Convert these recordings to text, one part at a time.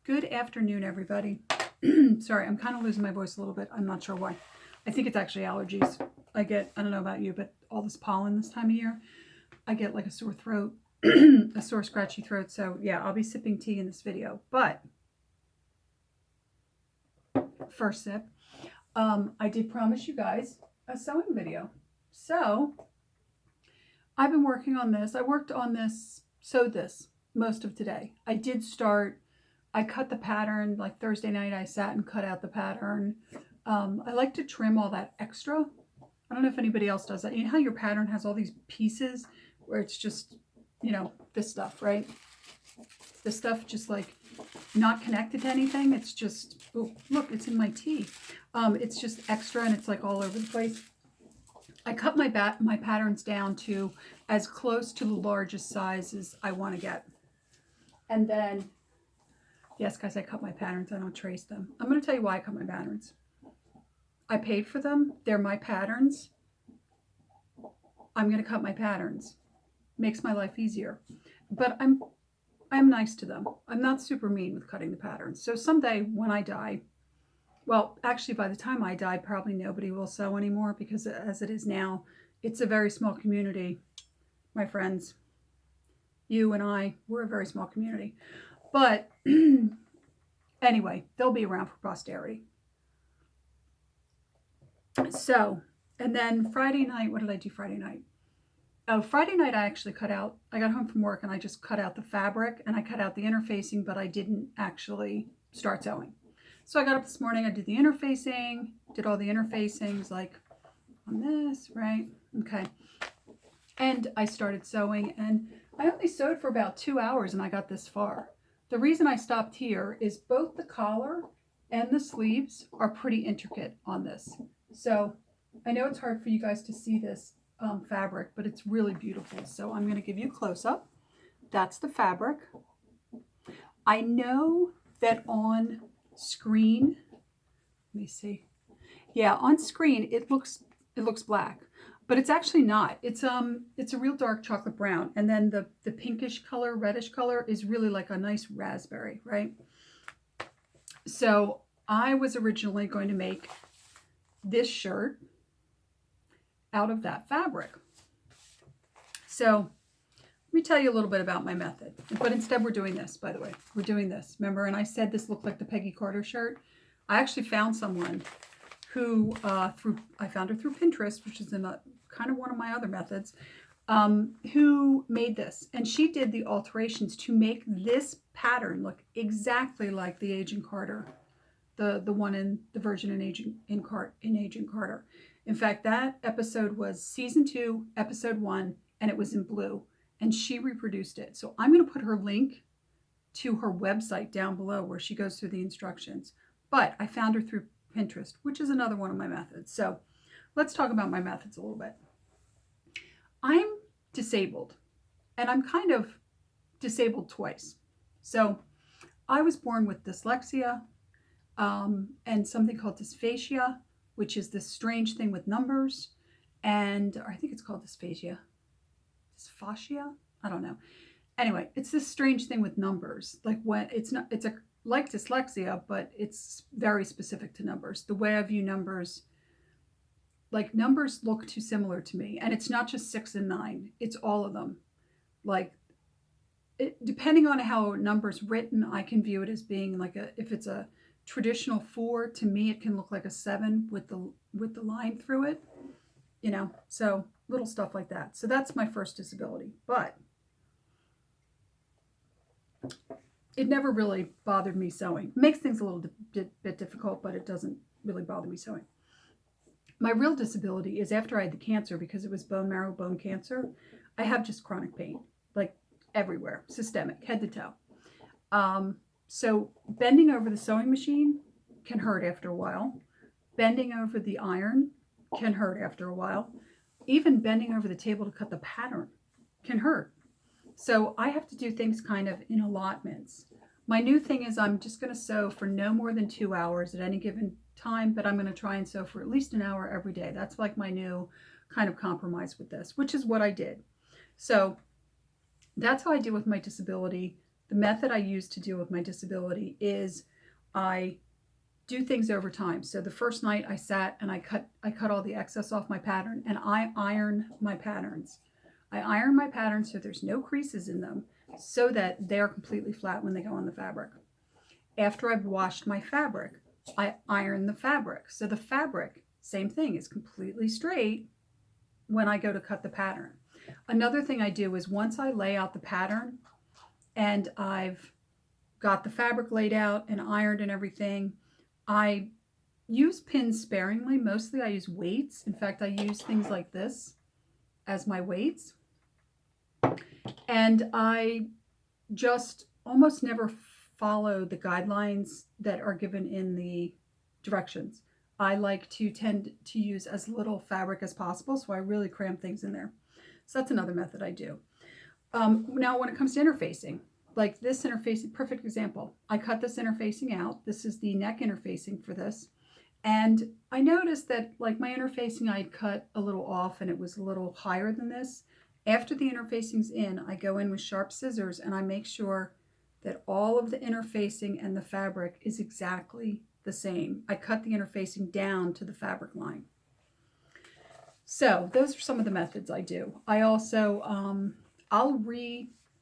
Good afternoon, everybody. Sorry, I'm kind of losing my voice a little bit. I'm not sure why. I think it's actually allergies. I don't know about you, but all this pollen this time of year, I get like a sore throat, a sore, scratchy throat. So, yeah, I'll be sipping tea in this video. But first sip, I did promise you guys a sewing video. So, I've been working on this. I worked on this, sewed this most of today. I cut the pattern like Thursday night. I sat and cut out the pattern. I like to trim all that extra. I don't know if anybody else does that. You know how your pattern has all these pieces where it's just, this stuff, right? This stuff just like not connected to anything. It's just, oh, look, it's in my tea. It's just extra and it's like all over the place. I cut my patterns down to as close to the largest size as I want to get. And then, yes, guys, I cut my patterns. I don't trace them. I'm going to tell you why I cut my patterns. I paid for them. They're my patterns. I'm going to cut my patterns. Makes my life easier. But I'm nice to them. I'm not super mean with cutting the patterns. So someday when I die, well, actually by the time I die, probably nobody will sew anymore because as it is now, it's a very small community. My friends, you and I, we're a very small community. But anyway, they'll be around for posterity. So, and then Friday night, what did I do Friday night? Oh, Friday night I actually I got home from work and I just cut out the fabric and I cut out the interfacing, but I didn't actually start sewing. So I got up this morning, I did the interfacing, did all the interfacings like on this, right? Okay. And I started sewing and I only sewed for about 2 hours and I got this far. The reason I stopped here is both the collar and the sleeves are pretty intricate on this. So I know it's hard for you guys to see this fabric, but it's really beautiful. So I'm going to give you a close-up. That's the fabric. I know that on screen, let me see. Yeah, on screen it looks black, but it's actually not. It's a real dark chocolate brown, and then the pinkish color, reddish color is really like a nice raspberry, right? So I was originally going to make this shirt out of that fabric. So let me tell you a little bit about my method. But instead we're doing this, by the way. We're doing this. Remember, and I said this looked like the Peggy Carter shirt. I actually found someone who, I found her through Pinterest, which is kind of one of my other methods, who made this. And she did the alterations to make this pattern look exactly like the Agent Carter, the one in the version in Agent Carter. In fact, that episode was season 2, episode 1, and it was in blue. And she reproduced it. So I'm going to put her link to her website down below where she goes through the instructions. But I found her through Pinterest, which is another one of my methods. So let's talk about my methods a little bit. I'm disabled, and I'm kind of disabled twice. So I was born with dyslexia and something called dysphagia, which is this strange thing with numbers. And I think it's called dysphagia. Dysphagia? I don't know. Anyway, it's this strange thing with numbers. Like when it's like dyslexia, but it's very specific to numbers. The way I view numbers, like numbers look too similar to me. And it's not just 6 and 9, it's all of them. Like depending on how a number's written, I can view it as being like if it's a traditional 4, to me it can look like a 7 with the line through it. So little stuff like that. So that's my first disability. But it never really bothered me sewing. It makes things a little bit difficult, but it doesn't really bother me sewing. My real disability is after I had the cancer, because it was bone marrow bone cancer, I have just chronic pain, like everywhere, systemic, head to toe. So bending over the sewing machine can hurt after a while. Bending over the iron can hurt after a while. Even bending over the table to cut the pattern can hurt. So I have to do things kind of in allotments. My new thing is I'm just going to sew for no more than 2 hours at any given time, but I'm going to try and sew for at least an hour every day. That's like my new kind of compromise with this, which is what I did. So that's how I deal with my disability. the method I use to deal with my disability is I do things over time. So the first night I sat and I cut all the excess off my pattern, and I iron my patterns. I iron my patterns so there's no creases in them, so that they're completely flat when they go on the fabric. After I've washed my fabric, I iron the fabric. So the fabric, same thing, is completely straight when I go to cut the pattern. Another thing I do is once I lay out the pattern and I've got the fabric laid out and ironed and everything, I use pins sparingly. Mostly I use weights. In fact, I use things like this as my weights. And I just almost never follow the guidelines that are given in the directions. I like to tend to use as little fabric as possible, so I really cram things in there. So that's another method I do. Now, when it comes to interfacing, like this interfacing, perfect example. I cut this interfacing out. This is the neck interfacing for this. And I noticed that like my interfacing, I'd cut a little off and it was a little higher than this. After the interfacing's in, I go in with sharp scissors and I make sure that all of the interfacing and the fabric is exactly the same. I cut the interfacing down to the fabric line. So those are some of the methods I do. I also,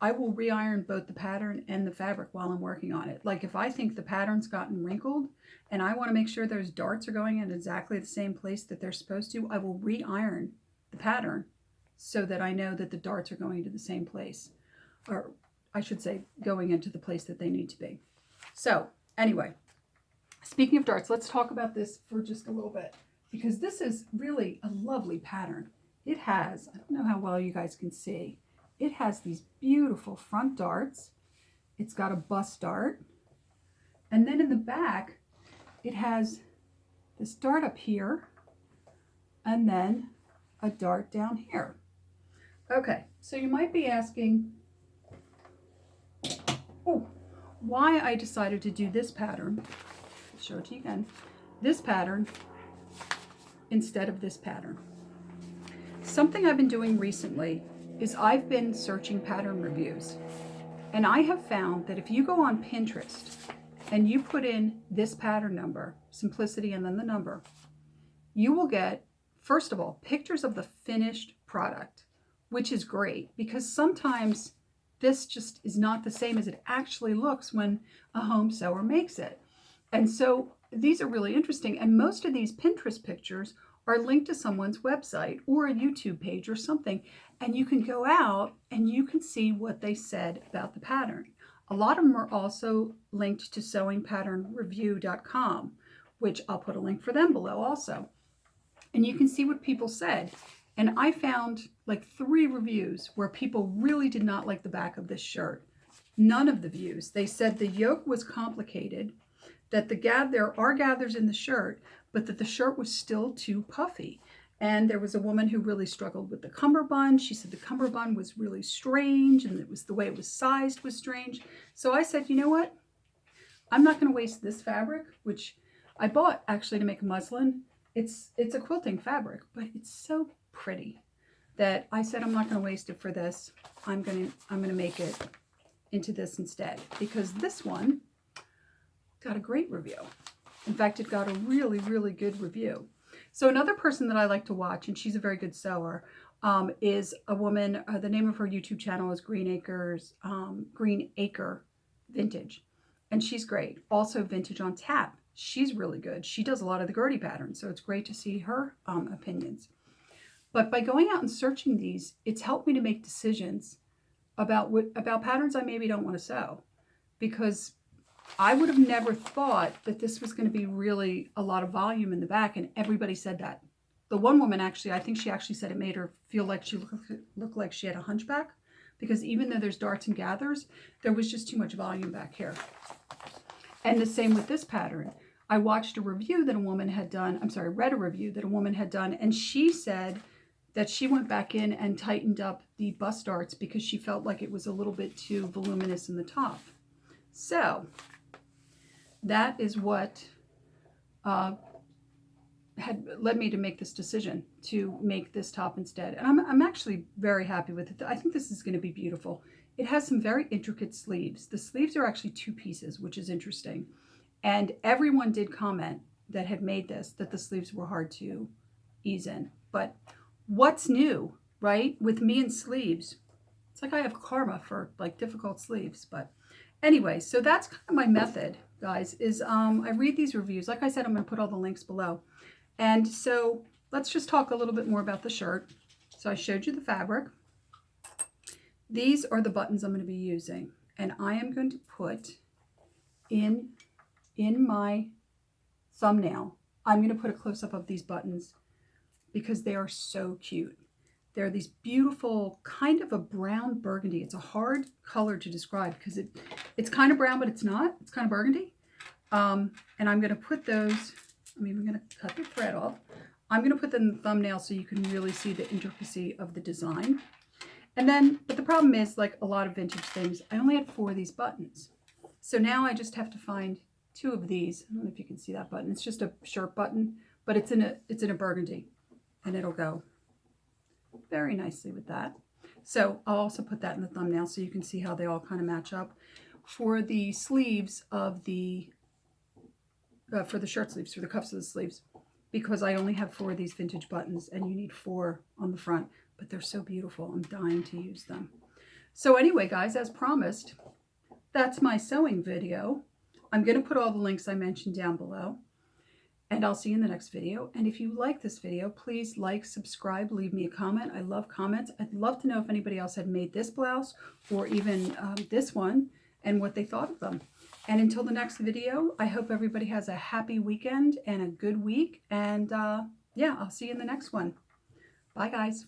I will re-iron both the pattern and the fabric while I'm working on it. Like if I think the pattern's gotten wrinkled and I want to make sure those darts are going in exactly the same place that they're supposed to, I will re-iron the pattern so that I know that the darts are going to the same place. Or I should say going into the place that they need to be. So anyway, speaking of darts, let's talk about this for just a little bit, because this is really a lovely pattern. It has, I don't know how well you guys can see, it has these beautiful front darts. It's got a bust dart. And then in the back, it has this dart up here and then a dart down here. Okay, so you might be asking, why I decided to do this pattern. I'll show it to you again. This pattern instead of this pattern. Something I've been doing recently is I've been searching pattern reviews. And I have found that if you go on Pinterest and you put in this pattern number, simplicity and then the number, you will get, first of all, pictures of the finished product, which is great because sometimes this just is not the same as it actually looks when a home sewer makes it. And so these are really interesting. And most of these Pinterest pictures are linked to someone's website or a YouTube page or something. And you can go out and you can see what they said about the pattern. A lot of them are also linked to sewingpatternreview.com, which I'll put a link for them below also. And you can see what people said. And I found like 3 reviews where people really did not like the back of this shirt. None of the views. They said the yoke was complicated, that there are gathers in the shirt, but that the shirt was still too puffy. And there was a woman who really struggled with the cummerbund. She said the cummerbund was really strange and it was the way it was sized was strange. So I said, you know what? I'm not going to waste this fabric, which I bought actually to make a muslin. It's a quilting fabric, but it's so pretty that I said I'm not going to waste it for this. I'm going to make it into this instead, because this one got a great review. In fact, it got a really, really good review. So another person that I like to watch, and she's a very good sewer, is a woman. The name of her YouTube channel is Green Acre Vintage, and she's great. Also Vintage on Tap. She's really good. She does a lot of the Gertie patterns, so it's great to see her opinions. But by going out and searching these, it's helped me to make decisions about patterns I maybe don't want to sew, because I would have never thought that this was going to be really a lot of volume in the back, and everybody said that. The one woman actually, I think she actually said it made her feel like she looked like she had a hunchback, because even though there's darts and gathers, there was just too much volume back here. And the same with this pattern. I watched a review that a woman had done, read a review that a woman had done, and she said that she went back in and tightened up the bust darts because she felt like it was a little bit too voluminous in the top. So that is what had led me to make this decision to make this top instead. And I'm actually very happy with it. I think this is going to be beautiful. It has some very intricate sleeves. The sleeves are actually 2 pieces, which is interesting. And everyone did comment that had made this, that the sleeves were hard to ease in. But what's new, right? With me and sleeves, it's like I have karma for like difficult sleeves. But anyway, so that's kind of my method, guys, is I read these reviews. Like I said, I'm going to put all the links below. And so let's just talk a little bit more about the shirt. So I showed you the fabric. These are the buttons I'm going to be using. And I am going to put in my thumbnail, I'm going to put a close-up of these buttons because they are so cute. They're these beautiful, kind of a brown burgundy. It's a hard color to describe because it's kind of brown, but it's not. It's kind of burgundy. And I'm going to put those, I'm even going to cut the thread off. I'm going to put them in the thumbnail so you can really see the intricacy of the design. And then, but the problem is, like a lot of vintage things, I only had 4 of these buttons. So now I just have to find 2 of these. I don't know if you can see that button. It's just a shirt button, but it's in a burgundy, and it'll go very nicely with that. So I'll also put that in the thumbnail so you can see how they all kind of match up. For the sleeves of the, for the shirt sleeves, for the cuffs of the sleeves, because I only have 4 of these vintage buttons, and you need 4 on the front, but they're so beautiful. I'm dying to use them. So anyway, guys, as promised, that's my sewing video. I'm going to put all the links I mentioned down below, and I'll see you in the next video. And if you like this video, please like, subscribe, leave me a comment. I love comments. I'd love to know if anybody else had made this blouse or even this one and what they thought of them. And until the next video, I hope everybody has a happy weekend and a good week. And yeah, I'll see you in the next one. Bye, guys.